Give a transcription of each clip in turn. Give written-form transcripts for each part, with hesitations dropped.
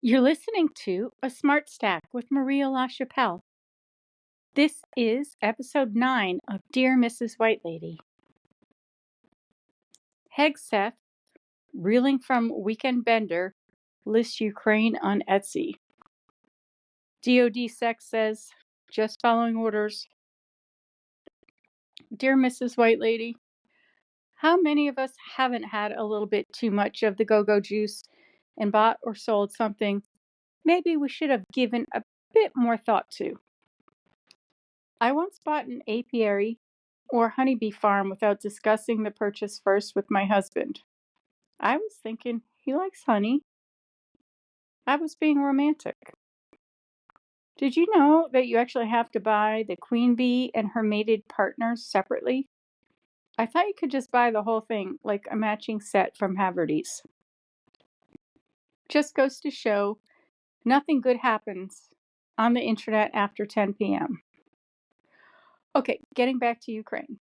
You're listening to A Smart Stack with Maria Lachapelle. This is episode 9 of Dear Mrs. Whitelady. Hegseth, reeling from weekend bender, lists Ukraine on Etsy. DOD Sex says, just following orders. Dear Mrs. Whitelady, how many of us haven't had a little bit too much of the go-go juice and bought or sold something maybe we should have given a bit more thought to? I once bought an apiary or honeybee farm without discussing the purchase first with my husband. I was thinking he likes honey. I was being romantic. Did you know that you actually have to buy the queen bee and her mated partners separately? I thought you could just buy the whole thing like a matching set from Haverty's. Just goes to show nothing good happens on the internet after 10 p.m. Okay, getting back to Ukraine.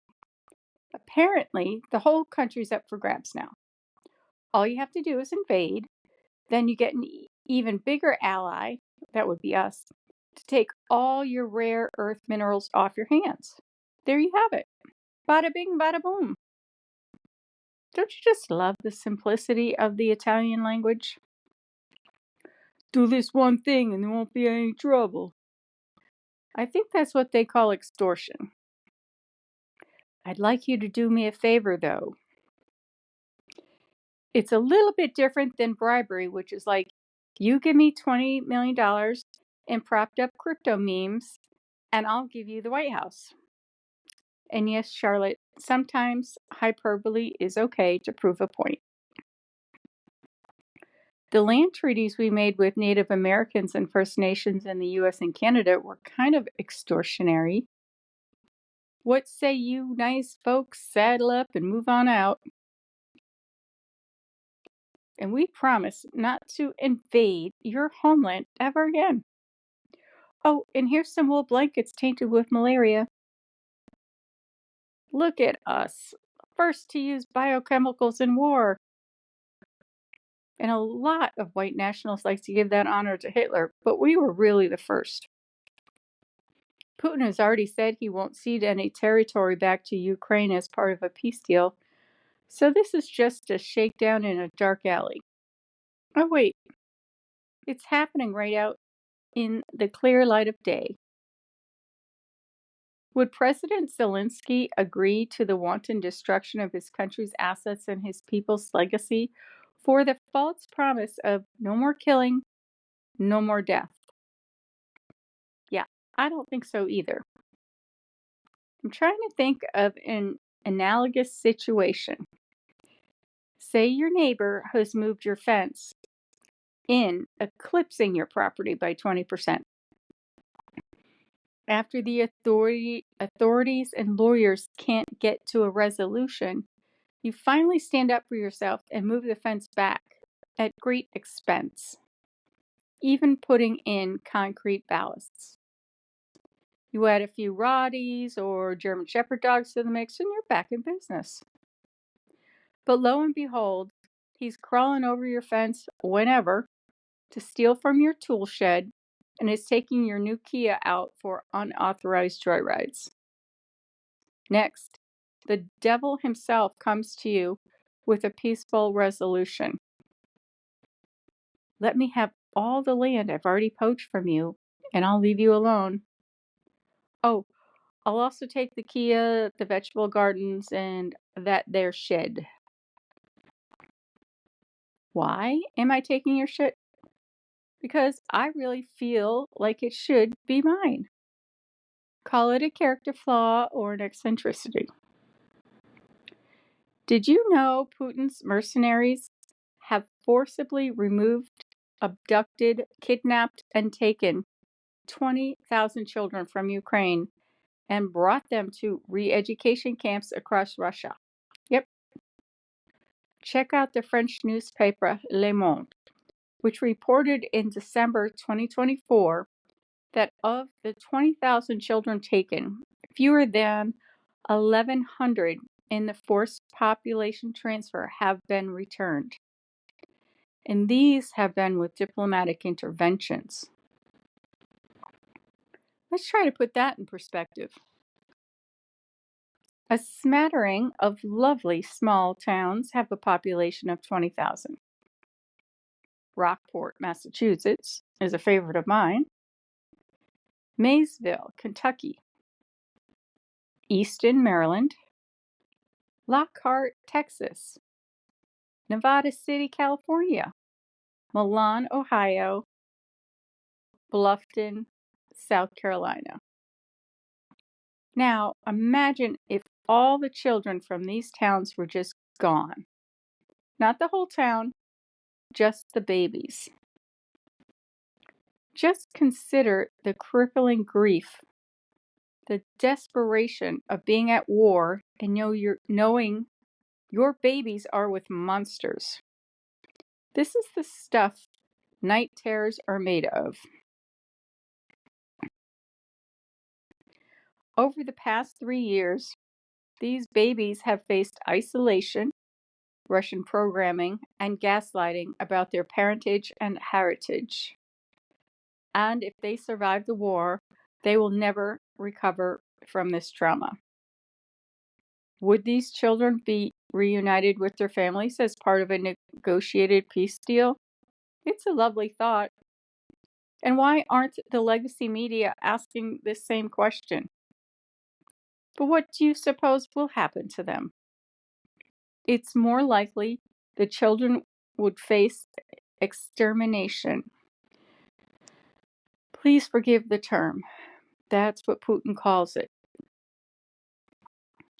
Apparently, the whole country's up for grabs now. All you have to do is invade. Then you get an even bigger ally, that would be us, to take all your rare earth minerals off your hands. There you have it. Bada bing, bada boom. Don't you just love the simplicity of the Italian language? Do this one thing and there won't be any trouble. I think that's what they call extortion. I'd like you to do me a favor, though. It's a little bit different than bribery, which is like, you give me $20 million and propped up crypto memes, and I'll give you the White House. And yes, Charlotte, sometimes hyperbole is okay to prove a point. The land treaties we made with Native Americans and First Nations in the US and Canada were kind of extortionary. What say you nice folks saddle up and move on out? And we promise not to invade your homeland ever again. Oh, and here's some wool blankets tainted with malaria. Look at us, first to use biochemicals in war. And a lot of white nationalists like to give that honor to Hitler, but we were really the first. Putin has already said he won't cede any territory back to Ukraine as part of a peace deal, so this is just a shakedown in a dark alley. Oh wait, it's happening right out in the clear light of day. Would President Zelensky agree to the wanton destruction of his country's assets and his people's legacy for the false promise of no more killing, no more death? Yeah, I don't think so either. I'm trying to think of an analogous situation. Say your neighbor has moved your fence in, eclipsing your property by 20%. After the authorities and lawyers can't get to a resolution, you finally stand up for yourself and move the fence back at great expense, even putting in concrete ballasts. You add a few Rotties or German Shepherd dogs to the mix and you're back in business. But lo and behold, he's crawling over your fence whenever to steal from your tool shed and is taking your new Kia out for unauthorized joyrides. Next, the devil himself comes to you with a peaceful resolution. Let me have all the land I've already poached from you, and I'll leave you alone. Oh, I'll also take the Kia, the vegetable gardens, and that there shed. Why am I taking your shit? Because I really feel like it should be mine. Call it a character flaw or an eccentricity. Did you know Putin's mercenaries have forcibly removed, abducted, kidnapped, and taken 20,000 children from Ukraine and brought them to re-education camps across Russia? Yep. Check out the French newspaper Le Monde, which reported in December 2024 that of the 20,000 children taken, fewer than 1,100 in the forced population transfer have been returned. and these have been with diplomatic interventions. Let's try to put that in perspective. A smattering of lovely small towns have a population of 20,000. Rockport, Massachusetts is a favorite of mine. Maysville, Kentucky. Easton, Maryland. Lockhart, Texas. Nevada City, California. Milan, Ohio. Bluffton, South Carolina. Now, imagine if all the children from these towns were just gone. Not the whole town, just the babies. Just consider the crippling grief, the desperation of being at war and knowing your babies are with monsters. This is the stuff night terrors are made of. Over the past 3 years, these babies have faced isolation, Russian programming, and gaslighting about their parentage and heritage. And if they survive the war, they will never recover from this trauma. Would these children be reunited with their families as part of a negotiated peace deal? It's a lovely thought. And why aren't the legacy media asking this same question? But what do you suppose will happen to them? It's more likely the children would face extermination. Please forgive the term. That's what Putin calls it.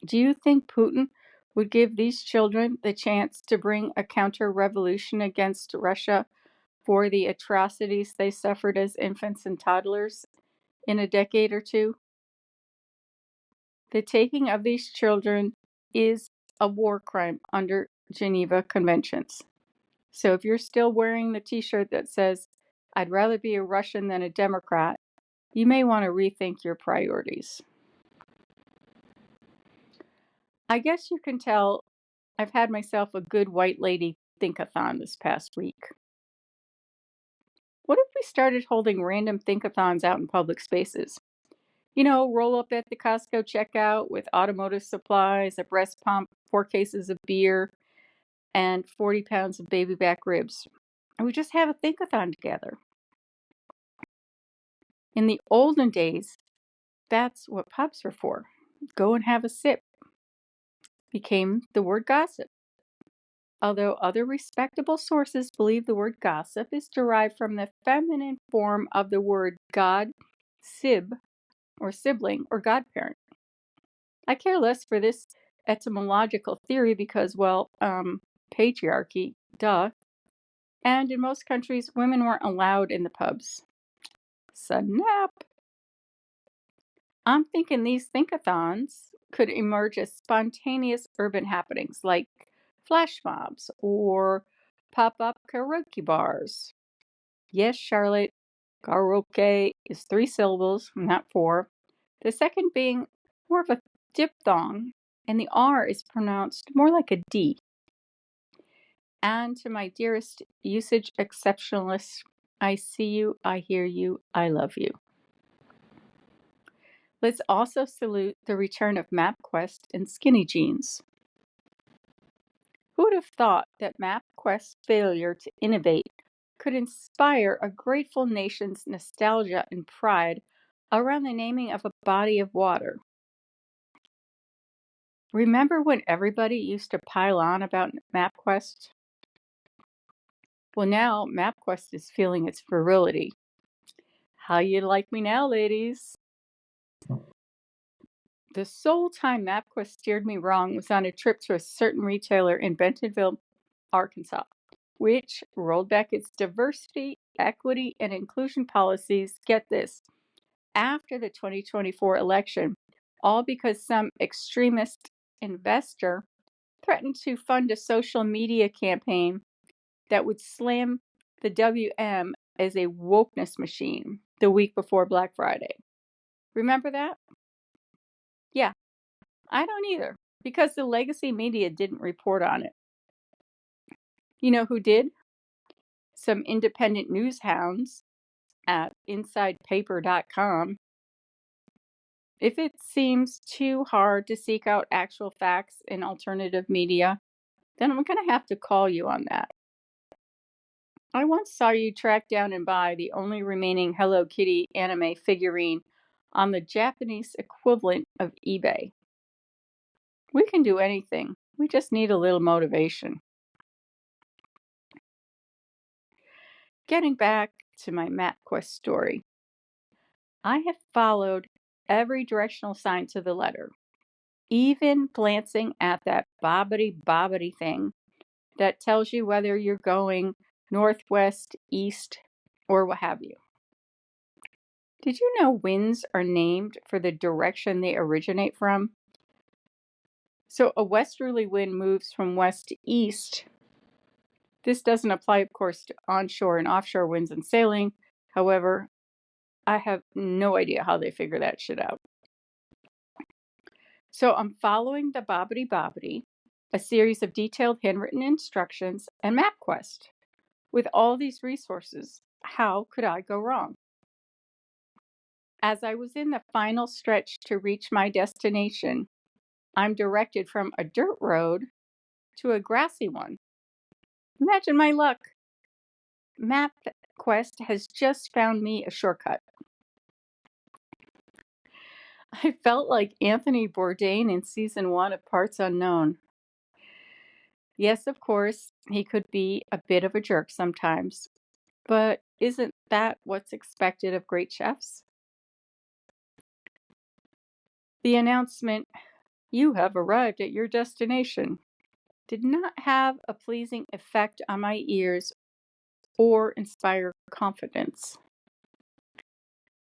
Do you think Putin would give these children the chance to bring a counter-revolution against Russia for the atrocities they suffered as infants and toddlers in a decade or two? The taking of these children is a war crime under Geneva Conventions. So if you're still wearing the t-shirt that says, "I'd rather be a Russian than a Democrat," you may want to rethink your priorities. I guess you can tell I've had myself a good white lady think-a-thon this past week. What if we started holding random think-a-thons out in public spaces? Roll up at the Costco checkout with automotive supplies, a breast pump, 4 cases of beer, and 40 pounds of baby back ribs. And we just have a think-a-thon together. In the olden days, that's what pubs were for. Go and have a sip. Became the word gossip. Although other respectable sources believe the word gossip is derived from the feminine form of the word god, sib, or sibling, or godparent. I care less for this etymological theory because, patriarchy, duh. And in most countries, women weren't allowed in the pubs. Snap! I'm thinking these think-a-thons could emerge as spontaneous urban happenings like flash mobs or pop-up karaoke bars. Yes, Charlotte, karaoke is 3 syllables, not 4. The second being more of a diphthong, and the R is pronounced more like a D. And to my dearest usage exceptionalists, I see you, I hear you, I love you. Let's also salute the return of MapQuest and skinny jeans. Who would have thought that MapQuest's failure to innovate could inspire a grateful nation's nostalgia and pride around the naming of a body of water? Remember when everybody used to pile on about MapQuest? Well, now MapQuest is feeling its virility. How you like me now, ladies? The sole time MapQuest steered me wrong was on a trip to a certain retailer in Bentonville, Arkansas, which rolled back its diversity, equity, and inclusion policies, get this, after the 2024 election, all because some extremist investor threatened to fund a social media campaign that would slam the WM as a wokeness machine the week before Black Friday. Remember that? Yeah, I don't either, because the legacy media didn't report on it. You know who did? some independent news hounds at insidepaper.com. If it seems too hard to seek out actual facts in alternative media, then I'm going to have to call you on that. I once saw you track down and buy the only remaining Hello Kitty anime figurine on the Japanese equivalent of eBay. We can do anything. We just need a little motivation. Getting back to my MapQuest story, I have followed every directional sign to the letter, even glancing at that bobbity thing that tells you whether you're going northwest, east, or what have you. Did you know winds are named for the direction they originate from? So a westerly wind moves from west to east. This doesn't apply, of course, to onshore and offshore winds and sailing. However, I have no idea how they figure that shit out. So I'm following the bobbity, a series of detailed handwritten instructions, and MapQuest. With all these resources, how could I go wrong? As I was in the final stretch to reach my destination, I'm directed from a dirt road to a grassy one. Imagine my luck. MapQuest has just found me a shortcut. I felt like Anthony Bourdain in season 1 of Parts Unknown. Yes, of course, he could be a bit of a jerk sometimes, but isn't that what's expected of great chefs? The announcement, "You have arrived at your destination," did not have a pleasing effect on my ears or inspire confidence.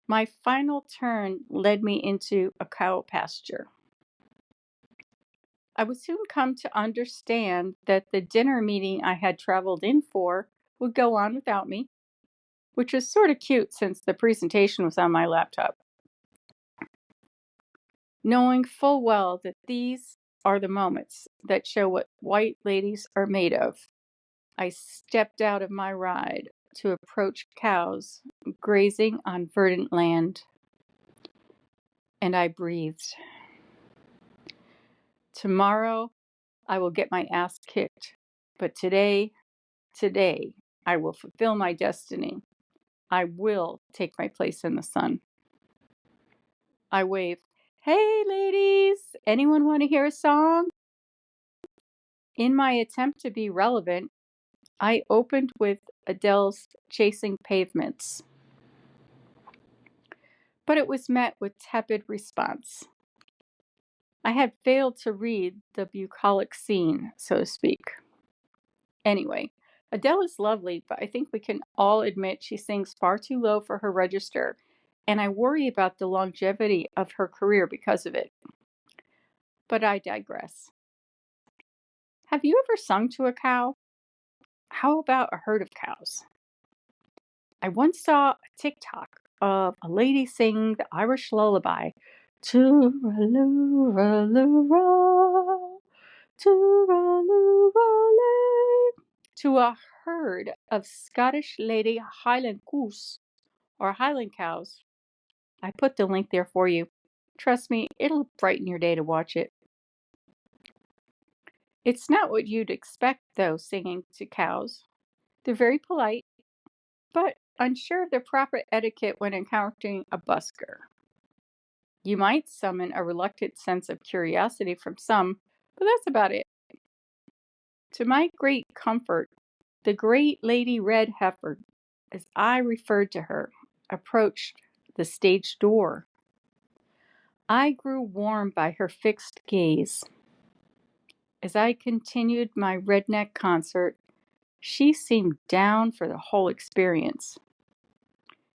My final turn led me into a cow pasture. I would soon come to understand that the dinner meeting I had traveled in for would go on without me, which was sort of cute since the presentation was on my laptop. Knowing full well that these are the moments that show what white ladies are made of, I stepped out of my ride to approach cows grazing on verdant land, and I breathed. Tomorrow, I will get my ass kicked, but today, I will fulfill my destiny. I will take my place in the sun. I waved. Hey, ladies, anyone want to hear a song? In my attempt to be relevant, I opened with Adele's Chasing Pavements, but it was met with tepid response. I had failed to read the bucolic scene, so to speak. Anyway, Adele is lovely, but I think we can all admit she sings far too low for her register, and I worry about the longevity of her career because of it. But I digress. Have you ever sung to a cow? How about a herd of cows? I once saw a TikTok of a lady singing the Irish lullaby, "Tooraloo-ra-loo-ra, tooraloo-ra-lee," to a herd of Scottish Lady Highland goose or Highland cows. I put the link there for you. Trust me, it'll brighten your day to watch it. It's not what you'd expect, though, singing to cows. They're very polite, but unsure of the proper etiquette when encountering a busker. You might summon a reluctant sense of curiosity from some, but that's about it. To my great comfort, the great Lady Red Heifer, as I referred to her, approached the stage door. I grew warm by her fixed gaze. As I continued my redneck concert, she seemed down for the whole experience.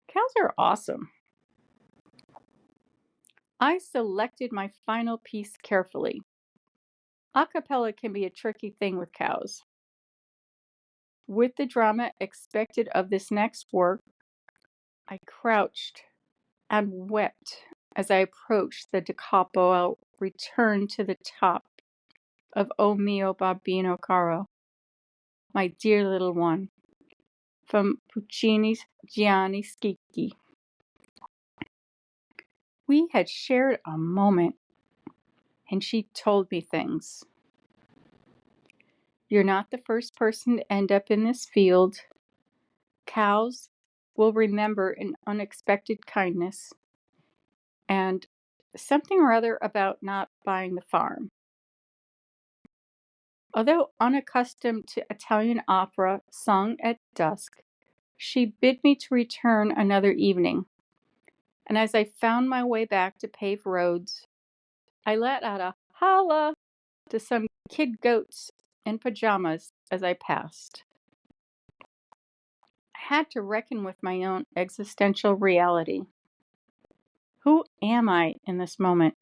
Cows are awesome. I selected my final piece carefully. A cappella can be a tricky thing with cows. With the drama expected of this next work, I crouched and wept as I approached the da capo return to the top of O mio bambino caro, my dear little one, from Puccini's Gianni Schicchi. We had shared a moment, and she told me things. You're not the first person to end up in this field. Cows will remember an unexpected kindness and something or other about not buying the farm. Although unaccustomed to Italian opera sung at dusk, she bid me to return another evening, and as I found my way back to paved roads, I let out a holla to some kid goats in pajamas as I passed. I had to reckon with my own existential reality. Who am I in this moment?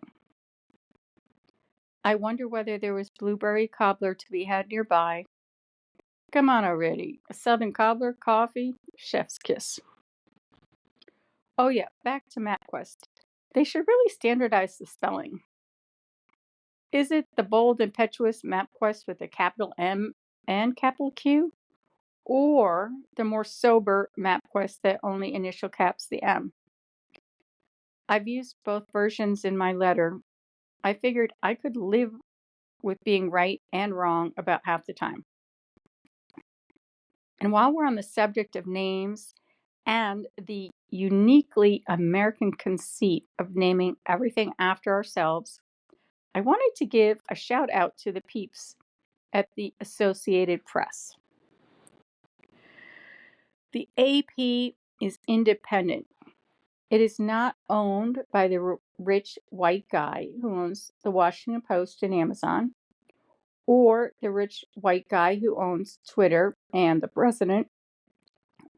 I wonder whether there was blueberry cobbler to be had nearby. Come on already. A southern cobbler, coffee, chef's kiss. Oh yeah, back to MapQuest. They should really standardize the spelling. Is it the bold, impetuous MapQuest with a capital M and capital Q? Or the more sober MapQuest that only initial caps the M? I've used both versions in my letter. I figured I could live with being right and wrong about half the time. And while we're on the subject of names and the uniquely American conceit of naming everything after ourselves, I wanted to give a shout out to the peeps at the Associated Press. The AP is independent. It is not owned by the rich white guy who owns the Washington Post and Amazon, or the rich white guy who owns Twitter and the president,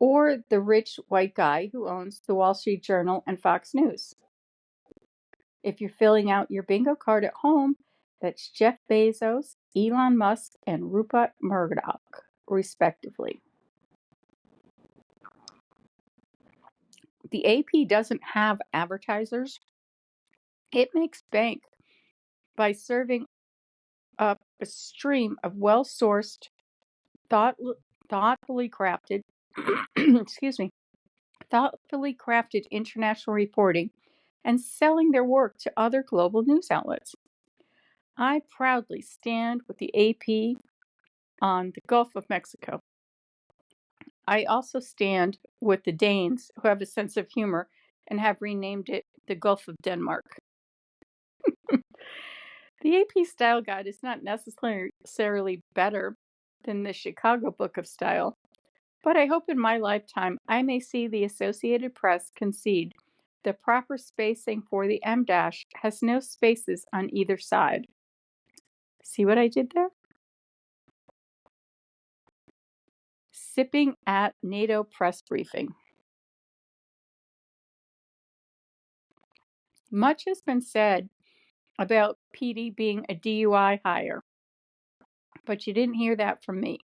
or the rich white guy who owns the Wall Street Journal and Fox News. If you're filling out your bingo card at home, that's Jeff Bezos, Elon Musk, and Rupert Murdoch, respectively. The AP doesn't have advertisers. It makes bank by serving up a stream of well-sourced, thoughtfully crafted, thoughtfully crafted international reporting and selling their work to other global news outlets. I proudly stand with the AP on the Gulf of Mexico. I also stand with the Danes, who have a sense of humor and have renamed it the Gulf of Denmark. The AP Style Guide is not necessarily better than the Chicago Book of Style, but I hope in my lifetime I may see the Associated Press concede the proper spacing for the M dash has no spaces on either side. See what I did there? Sipping at NATO press briefing. Much has been said about PD being a DUI hire, but you didn't hear that from me.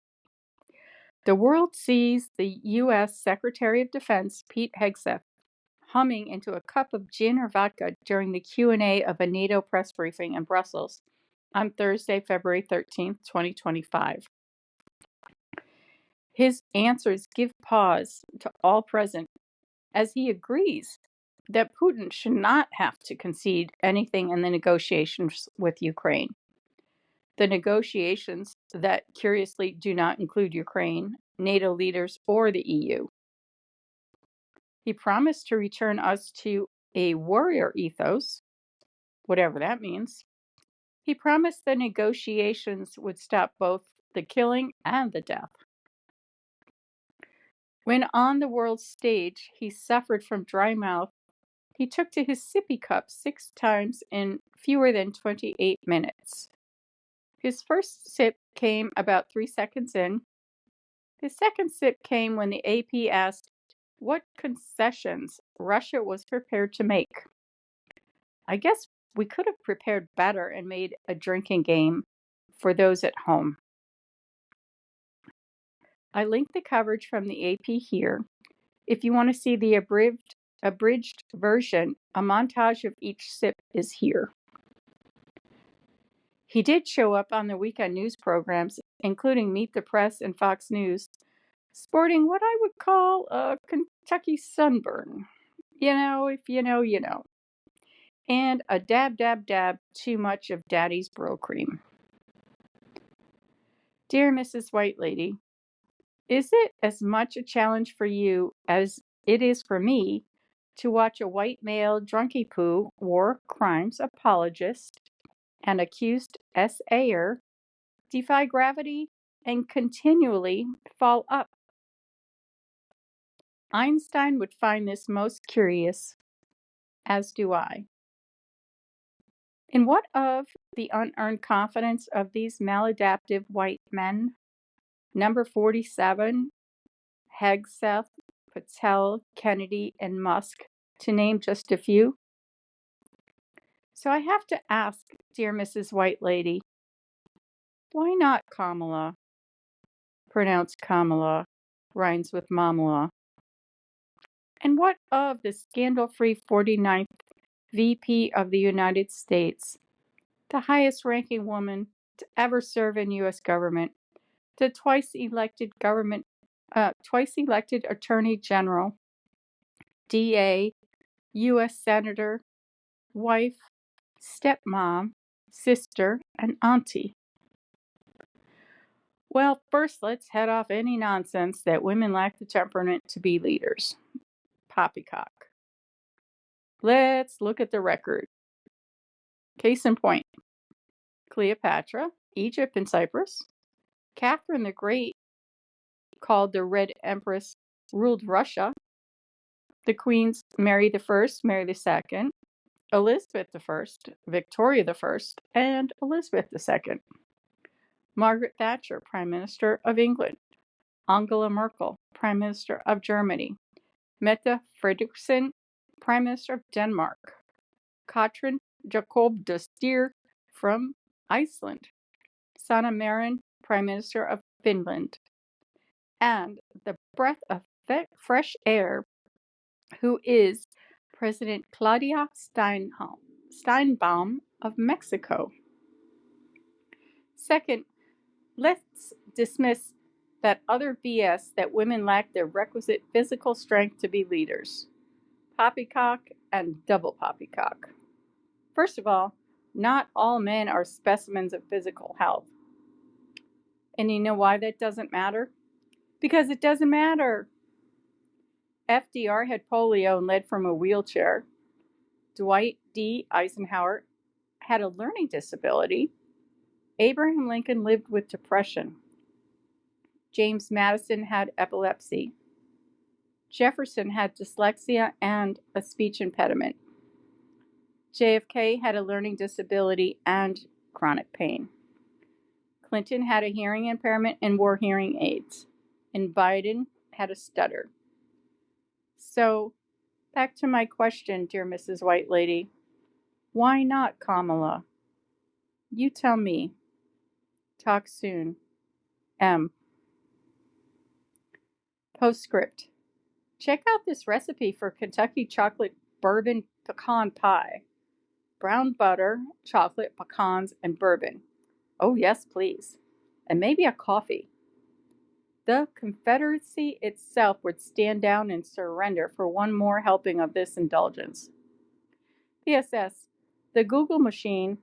The world sees the U.S. Secretary of Defense, Pete Hegseth, humming into a cup of gin or vodka during the Q&A of a NATO press briefing in Brussels on Thursday, February 13th, 2025. His answers give pause to all present as he agrees that Putin should not have to concede anything in the negotiations with Ukraine. The negotiations that curiously do not include Ukraine, NATO leaders, or the EU. He promised to return us to a warrior ethos, whatever that means. He promised the negotiations would stop both the killing and the death. When on the world stage he suffered from dry mouth, he took to his sippy cup 6 times in fewer than 28 minutes. His first sip came about 3 seconds in. His second sip came when the AP asked what concessions Russia was prepared to make. I guess we could have prepared better and made a drinking game for those at home. I linked the coverage from the AP here. If you want to see the abridged version, a montage of each sip is here. He did show up on the weekend news programs, including Meet the Press and Fox News, sporting what I would call a Kentucky sunburn. You know, if you know, you know. And a dab, dab, dab too much of Daddy's Brill Cream. Dear Mrs. White Lady, is it as much a challenge for you as it is for me to watch a white male drunky poo war crimes apologist and accused SAer defy gravity and continually fall up? Einstein would find this most curious, as do I. In what of the unearned confidence of these maladaptive white men? Number 47, Hegseth, Patel, Kennedy, and Musk, to name just a few. So I have to ask, dear Mrs. White Lady, why not Kamala? Pronounced Kamala, rhymes with Mamala. And what of the scandal-free 49th VP of the United States, the highest ranking woman to ever serve in U.S. government, the twice elected Attorney General, DA, U.S. Senator, wife, stepmom, sister, and auntie? Well, first let's head off any nonsense that women lack the temperament to be leaders. Poppycock. Let's look at the record. Case in point, Cleopatra, Egypt and Cyprus. Catherine the Great, called the Red Empress, ruled Russia. The queens Mary I, Mary II, Elizabeth I, Victoria I, and Elizabeth II. Margaret Thatcher, Prime Minister of England. Angela Merkel, Prime Minister of Germany. Mette Frederiksen, Prime Minister of Denmark. Katrin Jacob de Stier from Iceland. Sanna Marin, Prime Minister of Finland. And the breath of fresh air, who is President Claudia Steinbaum of Mexico. Second, let's dismiss that other BS that women lack the requisite physical strength to be leaders. Poppycock and double poppycock. First of all, not all men are specimens of physical health. And you know why that doesn't matter? Because it doesn't matter. FDR had polio and led from a wheelchair. Dwight D. Eisenhower had a learning disability. Abraham Lincoln lived with depression. James Madison had epilepsy. Jefferson had dyslexia and a speech impediment. JFK had a learning disability and chronic pain. Clinton had a hearing impairment and wore hearing aids. And Biden had a stutter. So, back to my question, dear Mrs. White Lady. Why not Kamala? You tell me. Talk soon. M. Postscript. Check out this recipe for Kentucky chocolate bourbon pecan pie. Brown butter, chocolate, pecans, and bourbon. Oh, yes, please. And maybe a coffee. The Confederacy itself would stand down and surrender for one more helping of this indulgence. PSS. The Google machine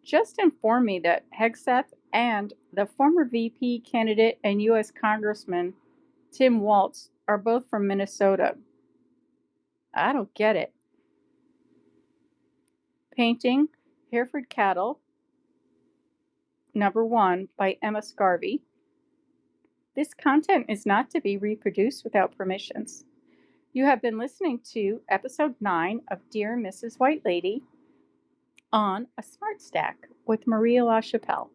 just informed me that Hegseth and the former VP candidate and U.S. Congressman Tim Walz are both from Minnesota. I don't get it. Painting Hereford Cattle, number 1, by Emma Scarvey. This content is not to be reproduced without permissions. You have been listening to episode 9 of Dear Mrs. White Lady on a Smart Stack with Maria Lachapelle.